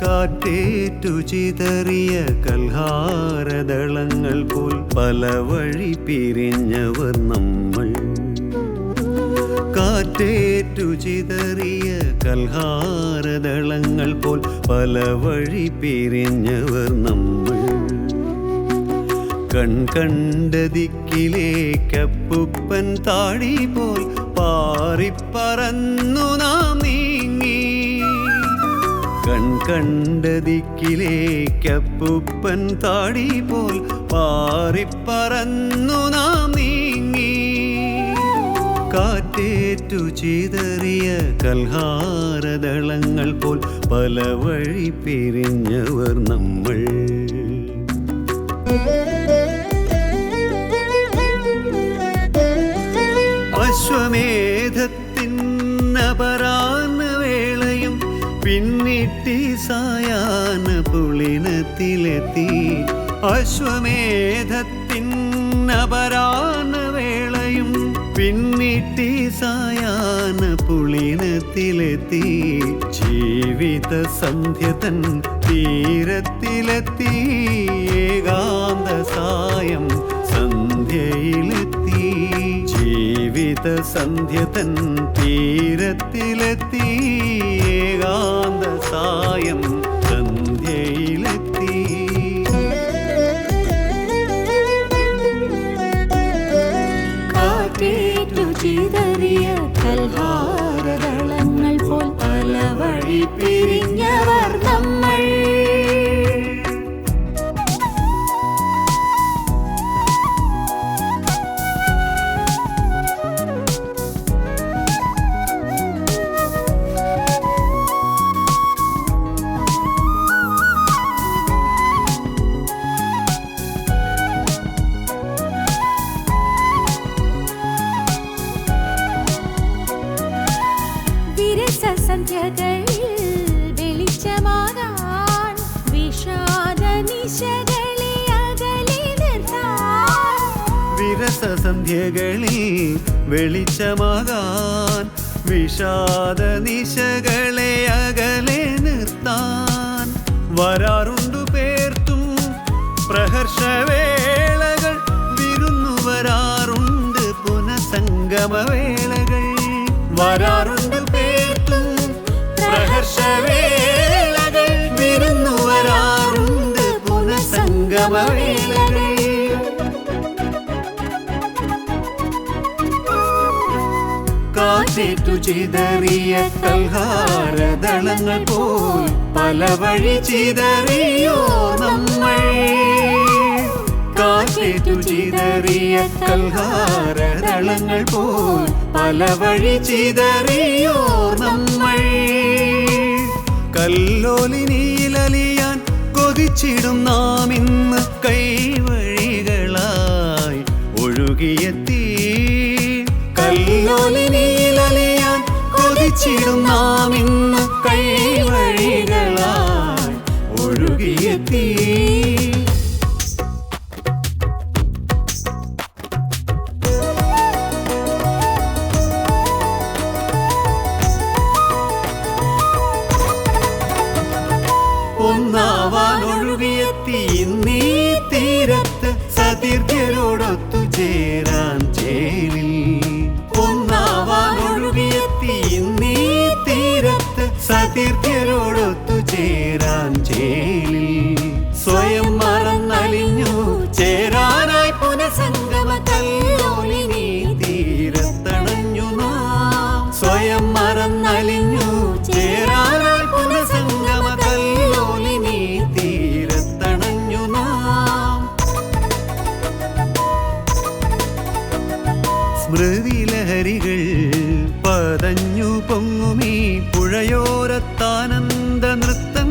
കാറ്റേറ്റു ചിതറിയ കൽഹാരദളങ്ങൾ പോൽ പല വഴി പിരിഞ്ഞവർ നമ്മൾ. കാറ്റേറ്റു ചിതറിയ കൽഹാരദളങ്ങൾ പോൽ പല വഴി പിരിഞ്ഞവർ നമ്മൾ. കൺകണ്ട ദിക്കിലേക്കപ്പൂപ്പൻ താടി പോൽ പാറിപ്പറന്നു നാം നീങ്ങി. കൺകണ്ട ദിക്കിലേക്കപ്പൂപ്പൻ താടി പോൽ പാറിപ്പറന്നു നാം നീങ്ങി. കാറ്റേറ്റു ചിതറിയ കൽഹാരദളങ്ങൾ പോൽ പല വഴി പിരിഞ്ഞവർ നമ്മൾ. അശ്വമേധത്തിന്നപരാഹ്ന വേളയും പിന്നിട്ടി സായാഹ്ന പുളിനത്തിലെത്തി. അശ്വമേധത്തിന്നപരാഹ്ന വേളയും പിന്നിട്ടി സായാഹ്ന പുളിനത്തിലെത്തി. ജീവിത സന്ധ്യ തൻ തീരത്തിലെത്തി. ഏകാന്ത സായം സന്ധ്യയിലെത്തി. ജീവിത സന്ധ്യ തൻ തീരത്തിലെത്തി. ഏകാന്ത സായം സന്ധ്യയിലെത്തി. കാറ്റേറ്റു ചിതറിയ കൽഹാരദളങ്ങൾ പോൽ പല വഴി പിരിഞ്ഞവർ നമ്മൾ. സന്ധ്യകളിൽ വെളിച്ചമാകാൻ വിഷാദ നിശകളെ അകലെ നിർത്താൻ. വിരസന്ധ്യകളിൽ വെളിച്ചമാകാൻ വിഷാദ നിശകളെ അകലെ നിർത്താൻ. വരാറുണ്ടു പേർത്തും പ്രഹർഷവേളകൾ. വിരുന്നു വരാറുണ്ട് പുനഃസംഗമവേളകൾ. വരാറുണ്ട് പേർത്തും പ്രഹർഷവേളകൾ. വിരുന്നു വരാറുണ്ട് പുനഃസംഗമവേളകൾ. കാറ്റേറ്റു ചിതറിയ കൽഹാരദളങ്ങൾ പോൽ പല വഴി ചിതറിയോ നമ്മൾ. കാറ്റേറ്റു ചിതറിയ കൽഹാരദളങ്ങൾ പോൽ പല വഴി ചിതറിയോ നമ്മൾ. കല്ലോലിനിയിലലിയാൻ കൊതിച്ചിടും നാം ഇന്ന് കൈവഴികളായി ഒഴുകിയെത്തി. കല്ലോലിനിയിലലിയാൻ കൊതിച്ചിടും നാം ഇന്ന് കൈവഴികളായി ഒഴുകിയെത്തി. ഒന്നാവാനൊഴുകിയെത്തി ഇന്നീ തീരത്ത് സതീർത്ഥ്യരോടൊത്തു ചേരാൻ ചേലിൽ. ഒന്നാവാനൊഴുകിയെത്തി ഇന്നീ തീരത്ത് സതീർത്ഥ്യരോടൊത്തു ചേരാൻ ചേലിൽ. സ്വയം മറന്നലിഞ്ഞു ചേരാനായി പുനഃസംഗമ കല്ലോലിനി തീരത്തണഞ്ഞു നാം. സ്വയം മറന്നലിഞ്ഞു ചേരാനായി പുനഃസംഗമ കല്ലോലിനി തീരത്തണഞ്ഞു നാം. സ്മൃതിലഹരികൾ പതഞ്ഞു പൊങ്ങുമീ പുഴയോരത്താനന്ദ നൃത്തം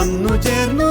വന്നു ചേർന്നു